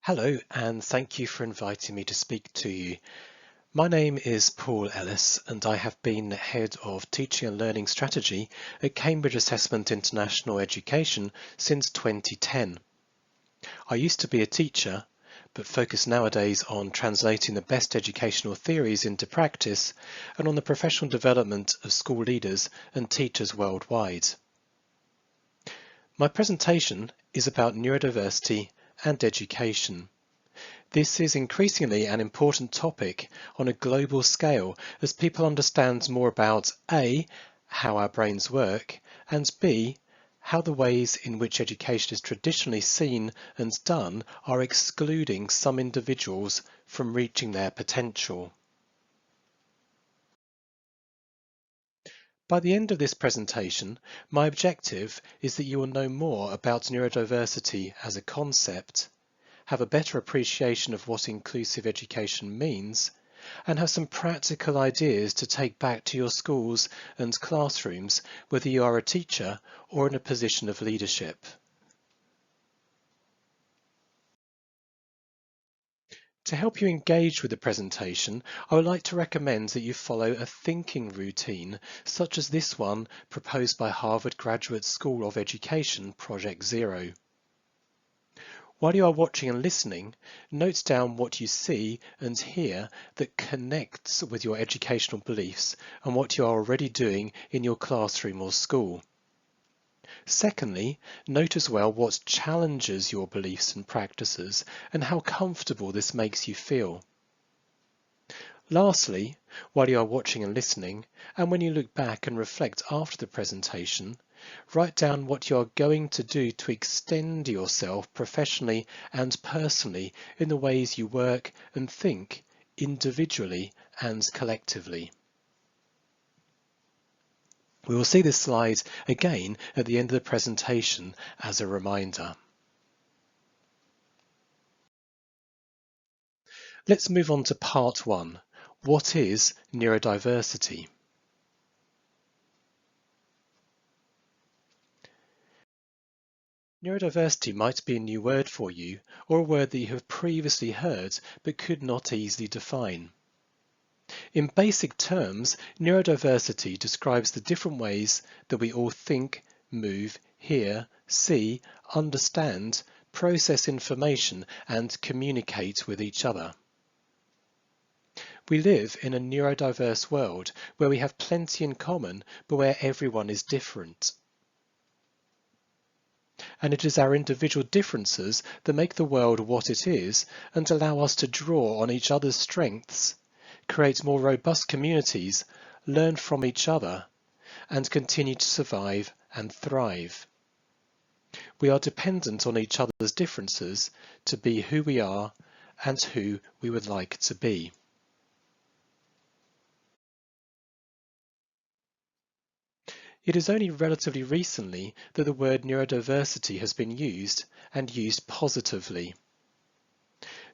Hello, and thank you for inviting me to speak to you. My name is Paul Ellis, and I have been Head of Teaching and Learning Strategy at Cambridge Assessment International Education since 2010. I used to be a teacher, but focus nowadays on translating the best educational theories into practice and on the professional development of school leaders and teachers worldwide. My presentation is about neurodiversity and education. This is increasingly an important topic on a global scale as people understand more about A, how our brains work, and B, how the ways in which education is traditionally seen and done are excluding some individuals from reaching their potential. By the end of this presentation, my objective is that you will know more about neurodiversity as a concept, have a better appreciation of what inclusive education means, and have some practical ideas to take back to your schools and classrooms, whether you are a teacher or in a position of leadership. To help you engage with the presentation, I would like to recommend that you follow a thinking routine, such as this one proposed by Harvard Graduate School of Education Project Zero. While you are watching and listening, note down what you see and hear that connects with your educational beliefs and what you are already doing in your classroom or school. Secondly, note as well what challenges your beliefs and practices and how comfortable this makes you feel. Lastly, while you are watching and listening, and when you look back and reflect after the presentation, write down what you are going to do to extend yourself professionally and personally in the ways you work and think individually and collectively. We will see this slide again at the end of the presentation as a reminder. Let's move on to part one. What is neurodiversity? Neurodiversity might be a new word for you, or a word that you have previously heard but could not easily define. In basic terms, neurodiversity describes the different ways that we all think, move, hear, see, understand, process information, and communicate with each other. We live in a neurodiverse world where we have plenty in common, but where everyone is different. And it is our individual differences that make the world what it is and allow us to draw on each other's strengths, create more robust communities, learn from each other, and continue to survive and thrive. We are dependent on each other's differences to be who we are and who we would like to be. It is only relatively recently that the word neurodiversity has been used, and used positively.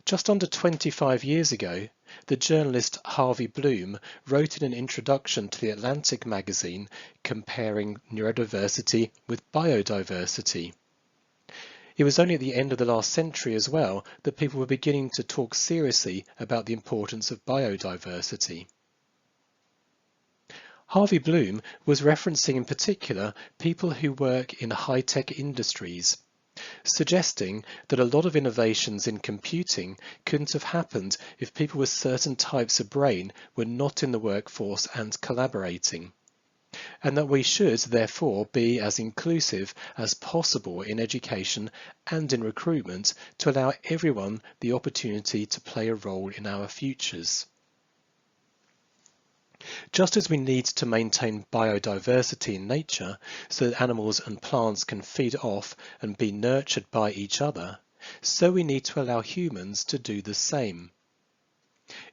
Just under 25 years ago, the journalist Harvey Bloom wrote in an introduction to the Atlantic magazine comparing neurodiversity with biodiversity. It was only at the end of the last century as well that people were beginning to talk seriously about the importance of biodiversity. Harvey Bloom was referencing in particular people who work in high-tech industries, suggesting that a lot of innovations in computing couldn't have happened if people with certain types of brain were not in the workforce and collaborating, and that we should therefore be as inclusive as possible in education and in recruitment to allow everyone the opportunity to play a role in our futures. Just as we need to maintain biodiversity in nature so that animals and plants can feed off and be nurtured by each other, so we need to allow humans to do the same.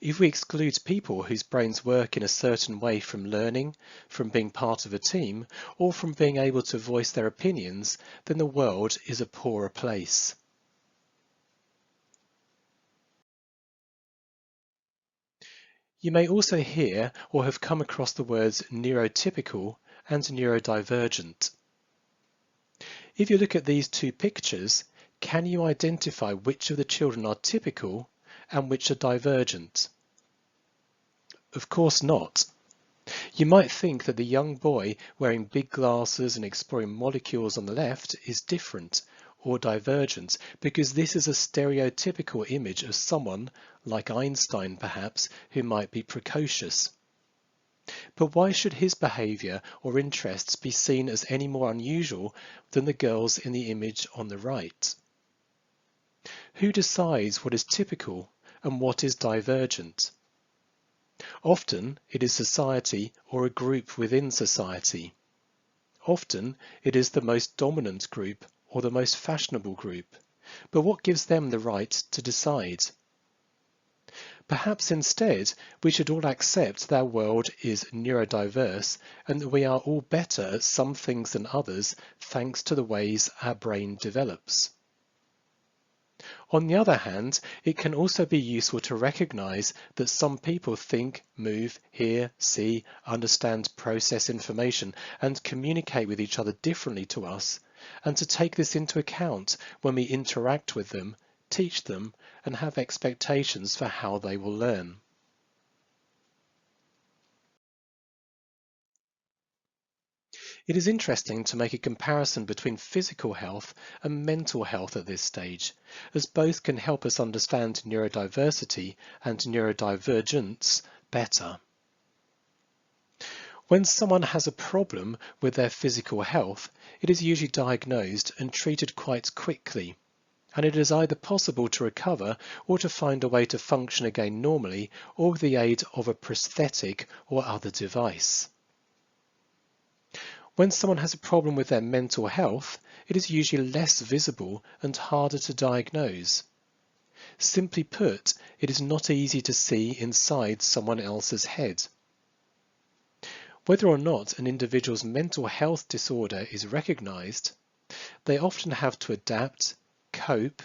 If we exclude people whose brains work in a certain way from learning, from being part of a team, or from being able to voice their opinions, then the world is a poorer place. You may also hear or have come across the words neurotypical and neurodivergent. If you look at these two pictures, can you identify which of the children are typical and which are divergent? Of course not. You might think that the young boy wearing big glasses and exploring molecules on the left is different or divergent because this is a stereotypical image of someone, like Einstein perhaps, who might be precocious. But why should his behaviour or interests be seen as any more unusual than the girls in the image on the right? Who decides what is typical and what is divergent? Often it is society or a group within society. Often it is the most dominant group or the most fashionable group. But what gives them the right to decide? Perhaps instead we should all accept that our world is neurodiverse and that we are all better at some things than others thanks to the ways our brain develops. On the other hand, it can also be useful to recognise that some people think, move, hear, see, understand, process information and communicate with each other differently to us, and to take this into account when we interact with them, teach them, and have expectations for how they will learn. It is interesting to make a comparison between physical health and mental health at this stage, as both can help us understand neurodiversity and neurodivergence better. When someone has a problem with their physical health, it is usually diagnosed and treated quite quickly, and it is either possible to recover or to find a way to function again normally or with the aid of a prosthetic or other device. When someone has a problem with their mental health, it is usually less visible and harder to diagnose. Simply put, it is not easy to see inside someone else's head. Whether or not an individual's mental health disorder is recognized, they often have to adapt, cope,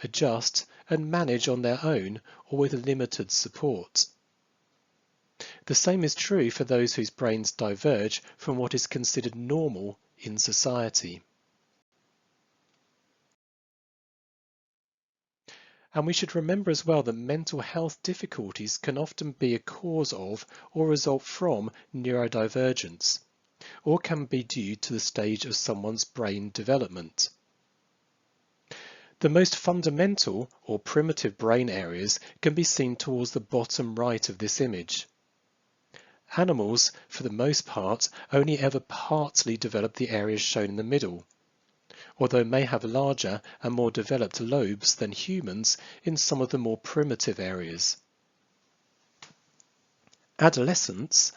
adjust, and manage on their own or with limited support. The same is true for those whose brains diverge from what is considered normal in society. And we should remember as well that mental health difficulties can often be a cause of or result from neurodivergence, or can be due to the stage of someone's brain development. The most fundamental or primitive brain areas can be seen towards the bottom right of this image. Animals, for the most part, only ever partly develop the areas shown in the middle, although may have larger and more developed lobes than humans in some of the more primitive areas. Adolescents,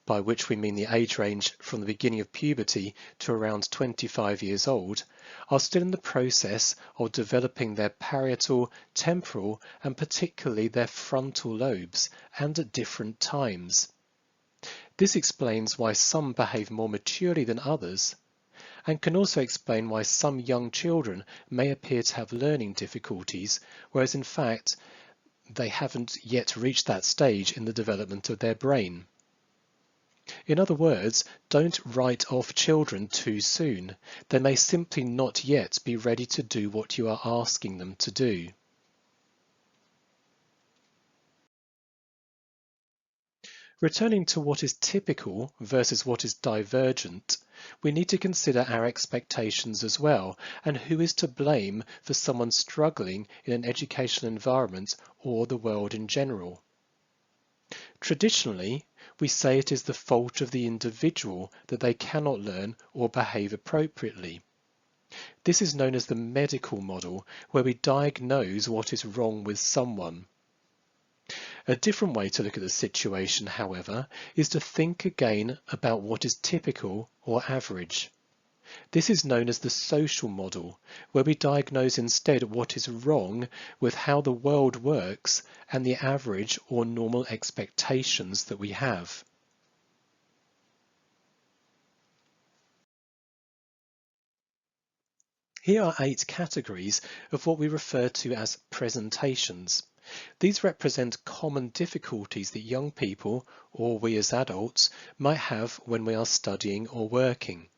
by which we mean the age range from the beginning of puberty to around 25 years old, are still in the process of developing their parietal, temporal, and particularly their frontal lobes, and at different times. This explains why some behave more maturely than others, and can also explain why some young children may appear to have learning difficulties, whereas in fact they haven't yet reached that stage in the development of their brain. In other words, don't write off children too soon. They may simply not yet be ready to do what you are asking them to do. Returning to what is typical versus what is divergent, we need to consider our expectations as well, and who is to blame for someone struggling in an educational environment or the world in general. Traditionally, we say it is the fault of the individual that they cannot learn or behave appropriately. This is known as the medical model, where we diagnose what is wrong with someone. A different way to look at the situation, however, is to think again about what is typical or average. This is known as the social model, where we diagnose instead what is wrong with how the world works and the average or normal expectations that we have. Here are 8 categories of what we refer to as presentations. These represent common difficulties that young people, or we as adults, might have when we are studying or working.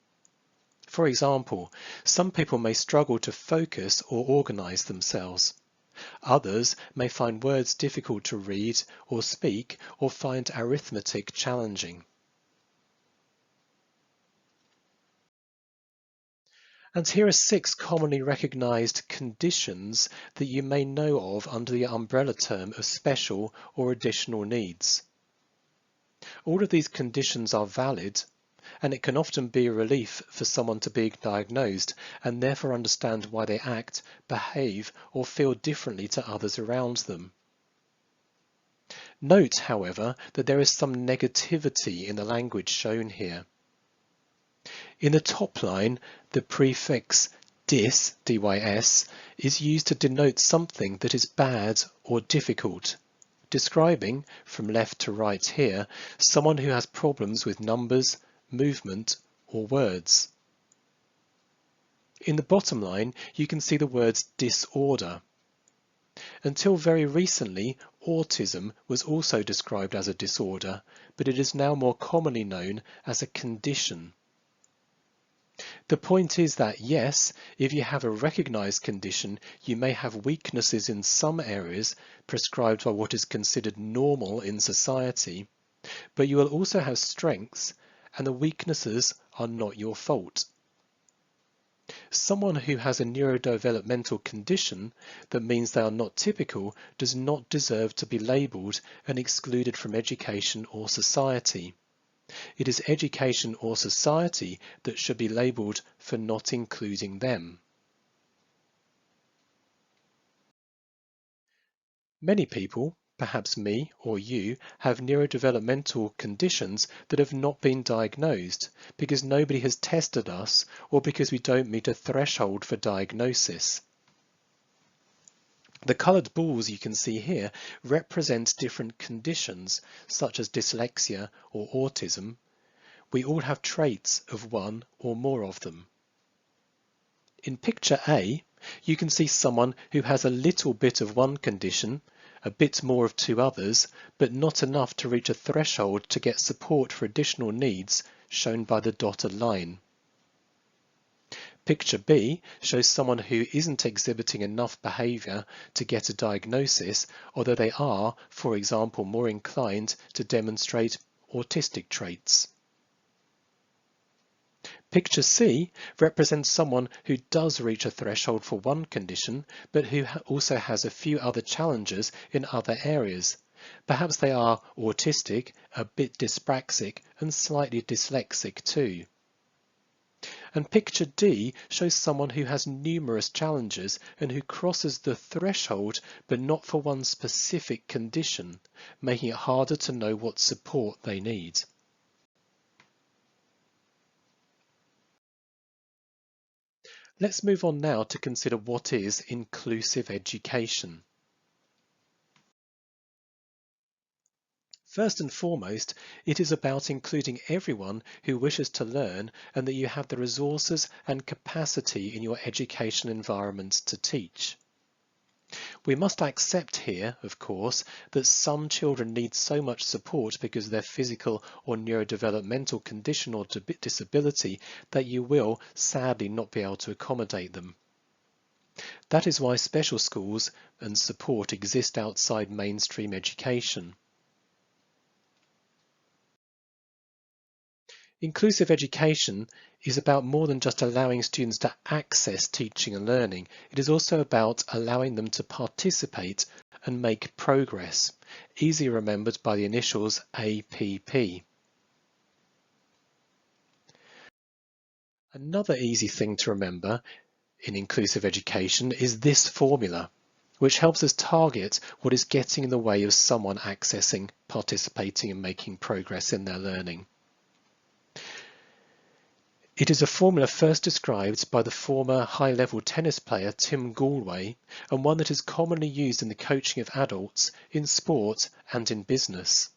For example, some people may struggle to focus or organize themselves. Others may find words difficult to read or speak or find arithmetic challenging. And here are 6 commonly recognized conditions that you may know of under the umbrella term of special or additional needs. All of these conditions are valid, and it can often be a relief for someone to be diagnosed and therefore understand why they act, behave, or feel differently to others around them. Note, however, that there is some negativity in the language shown here. In the top line, the prefix dys, dys, is used to denote something that is bad or difficult, describing, from left to right here, someone who has problems with numbers, movement, or words. In the bottom line, you can see the words disorder. Until very recently, autism was also described as a disorder, but it is now more commonly known as a condition. The point is that yes, if you have a recognized condition, you may have weaknesses in some areas prescribed by what is considered normal in society, but you will also have strengths, and the weaknesses are not your fault. Someone who has a neurodevelopmental condition that means they are not typical does not deserve to be labelled and excluded from education or society. It is education or society that should be labelled for not including them. Many people, perhaps me or you, have neurodevelopmental conditions that have not been diagnosed because nobody has tested us or because we don't meet a threshold for diagnosis. The coloured balls you can see here represent different conditions such as dyslexia or autism. We all have traits of one or more of them. In picture A, you can see someone who has a little bit of one condition, a bit more of 2 others, but not enough to reach a threshold to get support for additional needs, shown by the dotted line. Picture B shows someone who isn't exhibiting enough behaviour to get a diagnosis, although they are, for example, more inclined to demonstrate autistic traits. Picture C represents someone who does reach a threshold for one condition, but who also has a few other challenges in other areas. Perhaps they are autistic, a bit dyspraxic, and slightly dyslexic too. And picture D shows someone who has numerous challenges and who crosses the threshold, but not for one specific condition, making it harder to know what support they need. Let's move on now to consider what is inclusive education. First and foremost, it is about including everyone who wishes to learn and that you have the resources and capacity in your education environment to teach. We must accept here, of course, that some children need so much support because of their physical or neurodevelopmental condition or disability that you will sadly not be able to accommodate them. That is why special schools and support exist outside mainstream education. Inclusive education is about more than just allowing students to access teaching and learning. It is also about allowing them to participate and make progress, easily remembered by the initials APP. Another easy thing to remember in inclusive education is this formula, which helps us target what is getting in the way of someone accessing, participating and making progress in their learning. It is a formula first described by the former high-level tennis player Tim Gallwey, and one that is commonly used in the coaching of adults, in sport and in business.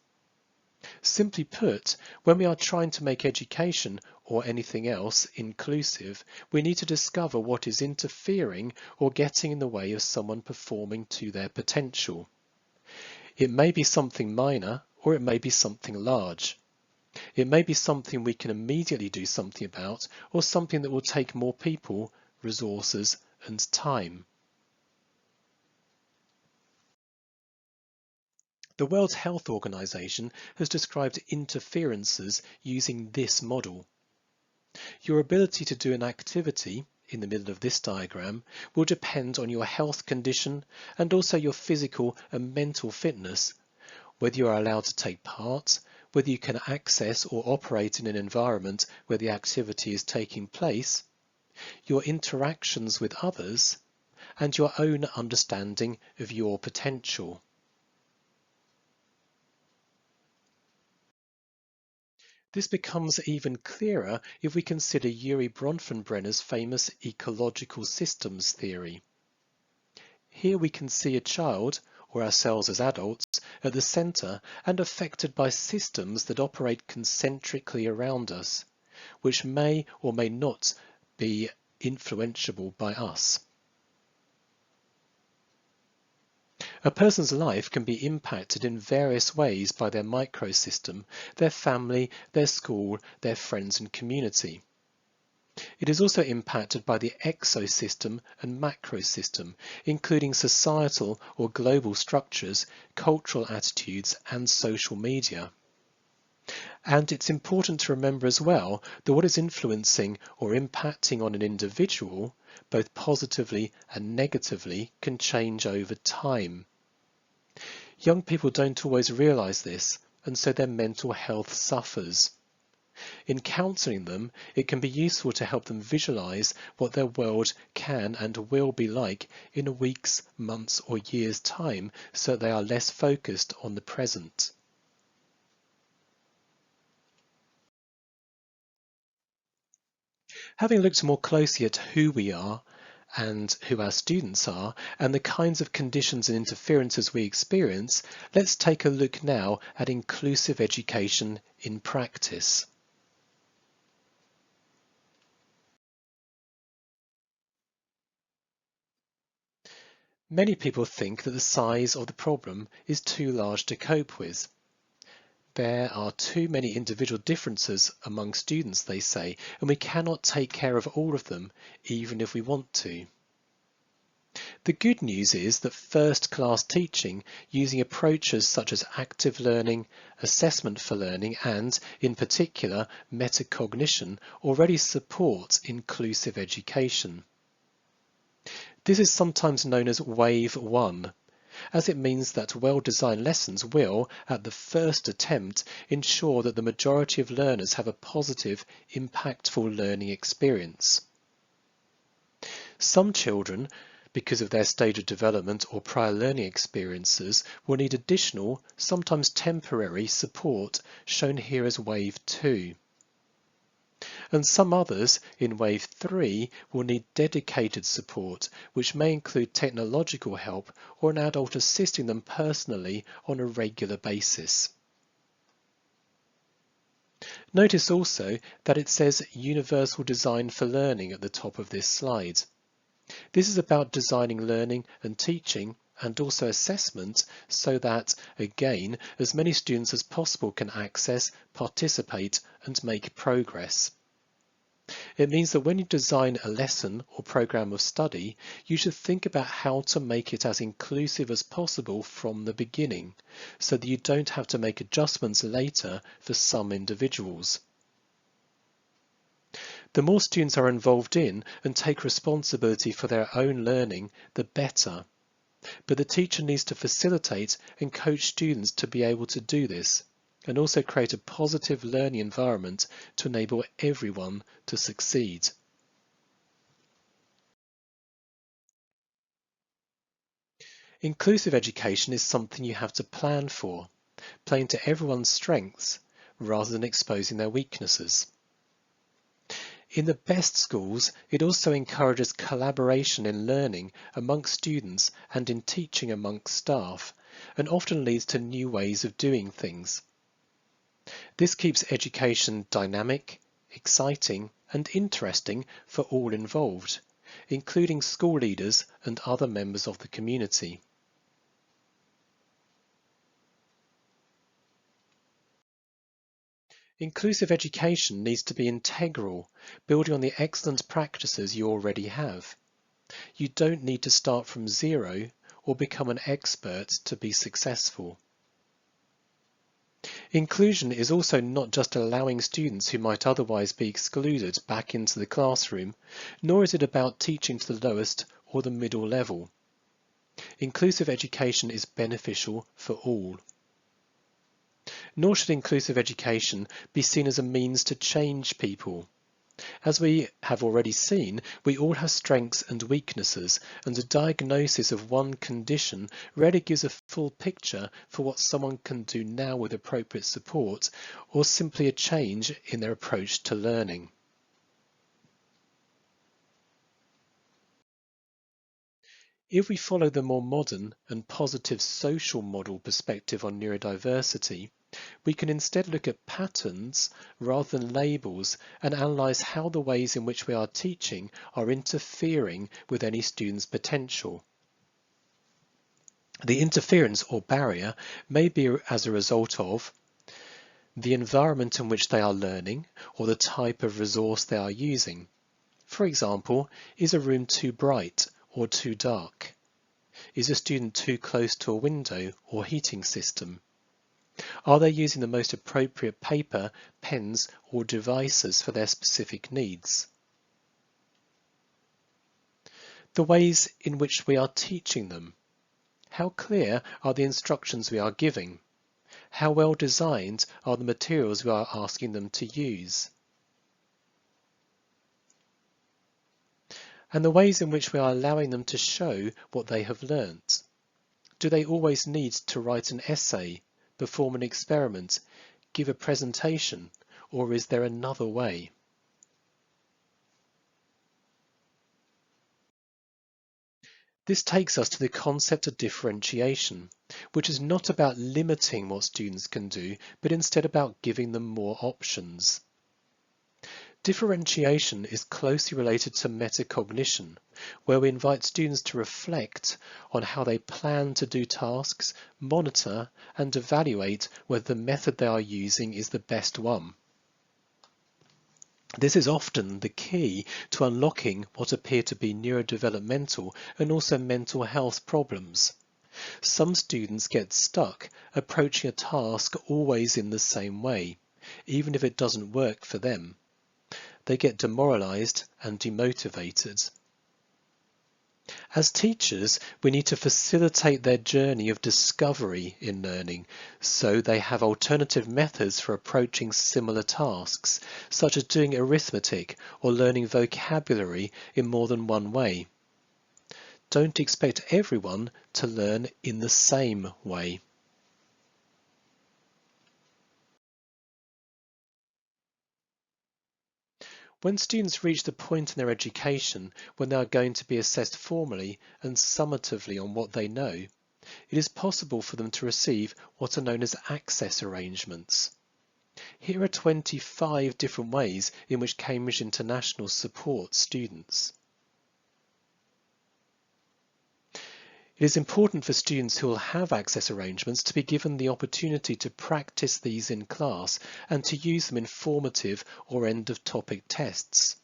Simply put, when we are trying to make education, or anything else, inclusive, we need to discover what is interfering or getting in the way of someone performing to their potential. It may be something minor, or it may be something large. It may be something we can immediately do something about, or something that will take more people, resources, and time. The World Health Organization has described interferences using this model. Your ability to do an activity, in the middle of this diagram, will depend on your health condition and also your physical and mental fitness, whether you are allowed to take part, whether you can access or operate in an environment where the activity is taking place, your interactions with others, and your own understanding of your potential. This becomes even clearer if we consider Bronfenbrenner's famous ecological systems theory. Here we can see a child, or ourselves as adults, at the centre and affected by systems that operate concentrically around us, which may or may not be influenceable by us. A person's life can be impacted in various ways by their microsystem, their family, their school, their friends and community. It is also impacted by the exosystem and macrosystem, including societal or global structures, cultural attitudes, and social media. And it's important to remember as well that what is influencing or impacting on an individual, both positively and negatively, can change over time. Young people don't always realise this, and so their mental health suffers. In counselling them, it can be useful to help them visualise what their world can and will be like in a week's, months or years' time, so that they are less focused on the present. Having looked more closely at who we are and who our students are, and the kinds of conditions and interferences we experience, let's take a look now at inclusive education in practice. Many people think that the size of the problem is too large to cope with. There are too many individual differences among students, they say, and we cannot take care of all of them, even if we want to. The good news is that first-class teaching, using approaches such as active learning, assessment for learning, and, in particular, metacognition, already supports inclusive education. This is sometimes known as Wave 1, as it means that well-designed lessons will, at the first attempt, ensure that the majority of learners have a positive, impactful learning experience. Some children, because of their stage of development or prior learning experiences, will need additional, sometimes temporary, support, shown here as Wave 2. And some others, in Wave 3, will need dedicated support, which may include technological help or an adult assisting them personally on a regular basis. Notice also that it says Universal Design for Learning at the top of this slide. This is about designing learning and teaching and also assessment so that, again, as many students as possible can access, participate and make progress. It means that when you design a lesson or program of study, you should think about how to make it as inclusive as possible from the beginning, so that you don't have to make adjustments later for some individuals. The more students are involved in and take responsibility for their own learning, the better. But the teacher needs to facilitate and coach students to be able to do this, and also create a positive learning environment to enable everyone to succeed. Inclusive education is something you have to plan for, playing to everyone's strengths rather than exposing their weaknesses. In the best schools, it also encourages collaboration in learning amongst students and in teaching amongst staff, and often leads to new ways of doing things. This keeps education dynamic, exciting, and interesting for all involved, including school leaders and other members of the community. Inclusive education needs to be integral, building on the excellent practices you already have. You don't need to start from zero or become an expert to be successful. Inclusion is also not just allowing students who might otherwise be excluded back into the classroom, nor is it about teaching to the lowest or the middle level. Inclusive education is beneficial for all. Nor should inclusive education be seen as a means to change people. As we have already seen, we all have strengths and weaknesses, and a diagnosis of one condition rarely gives a full picture for what someone can do now with appropriate support, or simply a change in their approach to learning. If we follow the more modern and positive social model perspective on neurodiversity, we can instead look at patterns rather than labels and analyse how the ways in which we are teaching are interfering with any student's potential. The interference or barrier may be as a result of the environment in which they are learning or the type of resource they are using. For example, is a room too bright or too dark? Is a student too close to a window or heating system? Are they using the most appropriate paper, pens, or devices for their specific needs? The ways in which we are teaching them. How clear are the instructions we are giving? How well designed are the materials we are asking them to use? And the ways in which we are allowing them to show what they have learnt. Do they always need to write an essay, perform an experiment, give a presentation, or is there another way? This takes us to the concept of differentiation, which is not about limiting what students can do, but instead about giving them more options. Differentiation is closely related to metacognition, where we invite students to reflect on how they plan to do tasks, monitor and evaluate whether the method they are using is the best one. This is often the key to unlocking what appear to be neurodevelopmental and also mental health problems. Some students get stuck approaching a task always in the same way, even if it doesn't work for them. They get demoralized and demotivated. As teachers, we need to facilitate their journey of discovery in learning, so they have alternative methods for approaching similar tasks, such as doing arithmetic or learning vocabulary in more than one way. Don't expect everyone to learn in the same way. When students reach the point in their education when they are going to be assessed formally and summatively on what they know, it is possible for them to receive what are known as access arrangements. Here are 25 different ways in which Cambridge International supports students. It is important for students who will have access arrangements to be given the opportunity to practice these in class and to use them in formative or end-of-topic tests.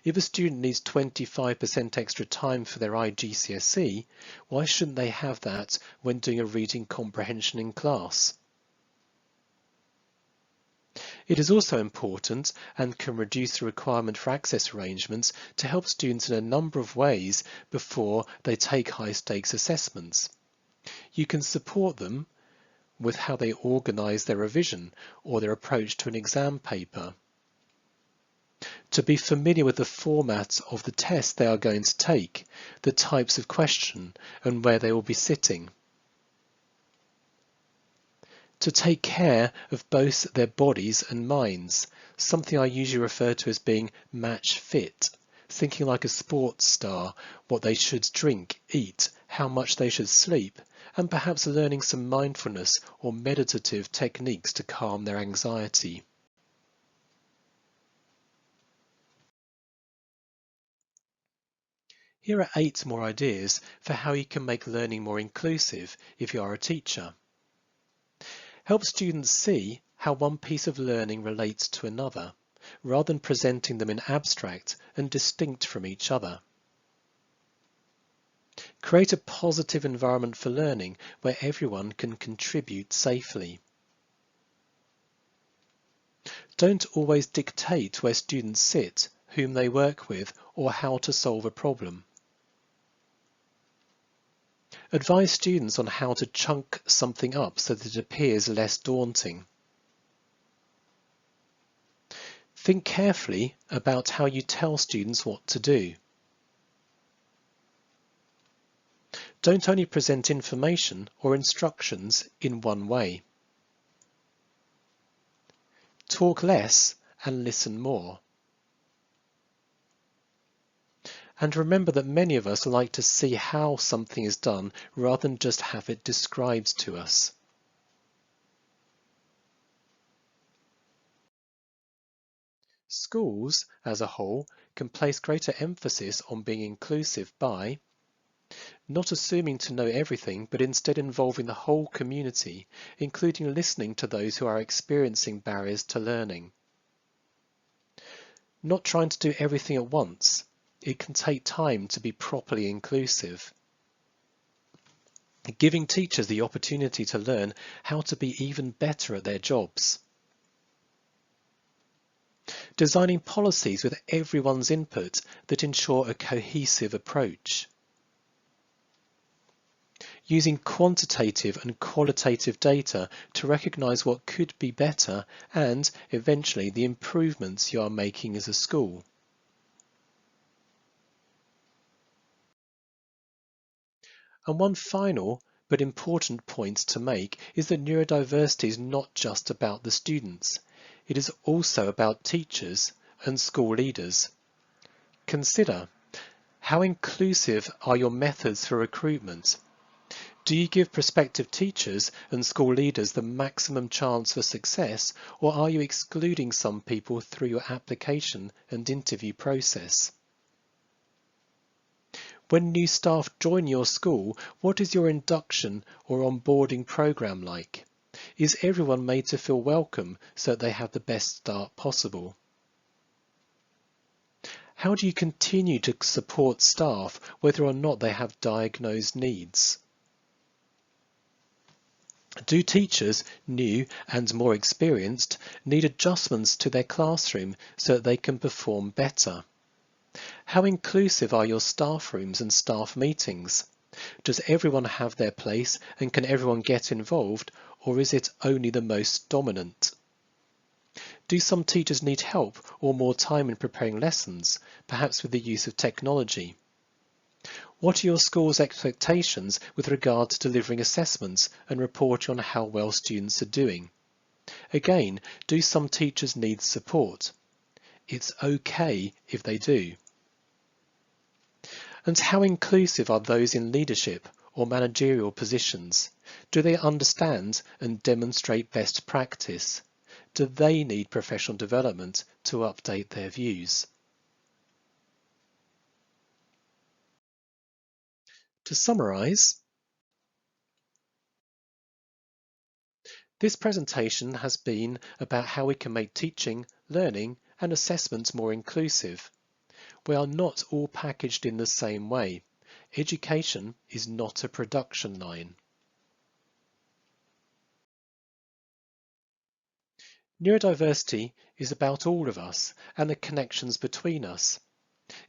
If a student needs 25% extra time for their IGCSE, why shouldn't they have that when doing a reading comprehension in class? It is also important and can reduce the requirement for access arrangements to help students in a number of ways before they take high-stakes assessments. You can support them with how they organise their revision or their approach to an exam paper. To be familiar with the format of the test they are going to take, the types of question and where they will be sitting. To take care of both their bodies and minds, something I usually refer to as being match fit, thinking like a sports star, what they should drink, eat, how much they should sleep, and perhaps learning some mindfulness or meditative techniques to calm their anxiety. Here are 8 more ideas for how you can make learning more inclusive if you are a teacher. Help students see how one piece of learning relates to another, rather than presenting them in abstract and distinct from each other. Create a positive environment for learning where everyone can contribute safely. Don't always dictate where students sit, whom they work with, or how to solve a problem. Advise students on how to chunk something up so that it appears less daunting. Think carefully about how you tell students what to do. Don't only present information or instructions in one way. Talk less and listen more. And remember that many of us like to see how something is done rather than just have it described to us. Schools, as a whole, can place greater emphasis on being inclusive by not assuming to know everything, but instead involving the whole community, including listening to those who are experiencing barriers to learning. Not trying to do everything at once. It can take time to be properly inclusive. Giving teachers the opportunity to learn how to be even better at their jobs. Designing policies with everyone's input that ensure a cohesive approach. Using quantitative and qualitative data to recognise what could be better and, eventually, the improvements you are making as a school. And one final but important point to make is that neurodiversity is not just about the students. It is also about teachers and school leaders. Consider, how inclusive are your methods for recruitment? Do you give prospective teachers and school leaders the maximum chance for success, or are you excluding some people through your application and interview process? When new staff join your school, what is your induction or onboarding program like? Is everyone made to feel welcome so that they have the best start possible? How do you continue to support staff whether or not they have diagnosed needs? Do teachers, new and more experienced, need adjustments to their classroom so that they can perform better? How inclusive are your staff rooms and staff meetings? Does everyone have their place and can everyone get involved, or is it only the most dominant? Do some teachers need help or more time in preparing lessons, perhaps with the use of technology? What are your school's expectations with regard to delivering assessments and reporting on how well students are doing? Again, do some teachers need support? It's okay if they do. And how inclusive are those in leadership or managerial positions? Do they understand and demonstrate best practice? Do they need professional development to update their views? To summarise, this presentation has been about how we can make teaching, learning and assessments more inclusive. We are not all packaged in the same way. Education is not a production line. Neurodiversity is about all of us and the connections between us.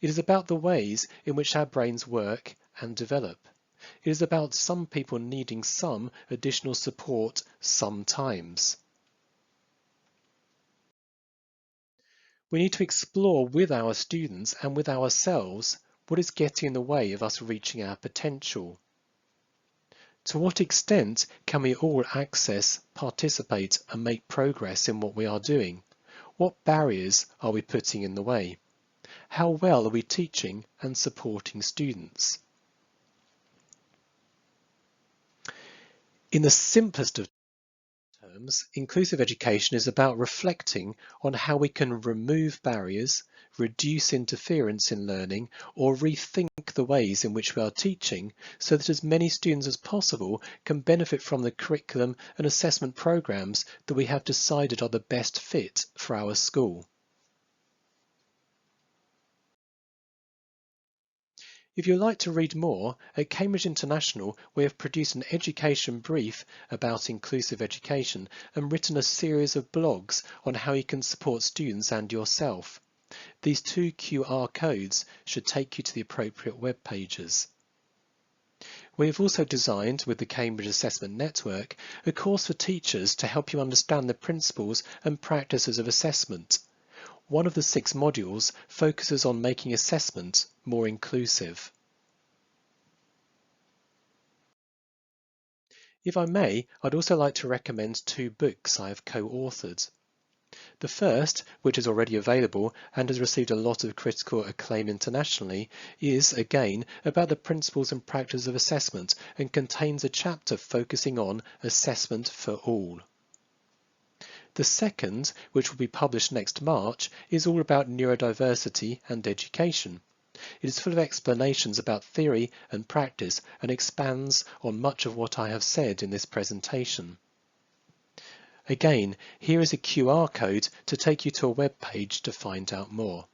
It is about the ways in which our brains work and develop. It is about some people needing some additional support sometimes. We need to explore with our students and with ourselves what is getting in the way of us reaching our potential. To what extent can we all access, participate and make progress in what we are doing? What barriers are we putting in the way? How well are we teaching and supporting students? In the simplest of terms, inclusive education is about reflecting on how we can remove barriers, reduce interference in learning, or rethink the ways in which we are teaching so that as many students as possible can benefit from the curriculum and assessment programs that we have decided are the best fit for our school. If you'd like to read more, at Cambridge International we have produced an education brief about inclusive education and written a series of blogs on how you can support students and yourself. These 2 QR codes should take you to the appropriate web pages. We have also designed, with the Cambridge Assessment Network, a course for teachers to help you understand the principles and practices of assessment. One of the 6 modules focuses on making assessment more inclusive. If I may, I'd also like to recommend 2 books I have co-authored. The first, which is already available and has received a lot of critical acclaim internationally, is, again, about the principles and practices of assessment and contains a chapter focusing on assessment for all. The second, which will be published next March, is all about neurodiversity and education. It is full of explanations about theory and practice and expands on much of what I have said in this presentation. Again, here is a QR code to take you to a web page to find out more.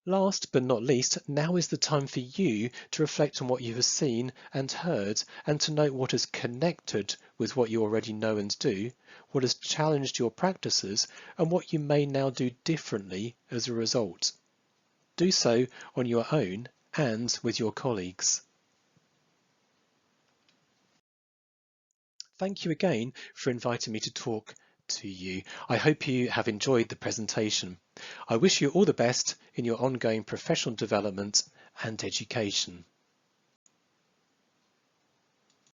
Last but not least, now is the time for you to reflect on what you have seen and heard and to note what has connected with what you already know and do, what has challenged your practices, and what you may now do differently as a result. Do so on your own and with your colleagues. Thank you again for inviting me to talk to you. I hope you have enjoyed the presentation. I wish you all the best in your ongoing professional development and education.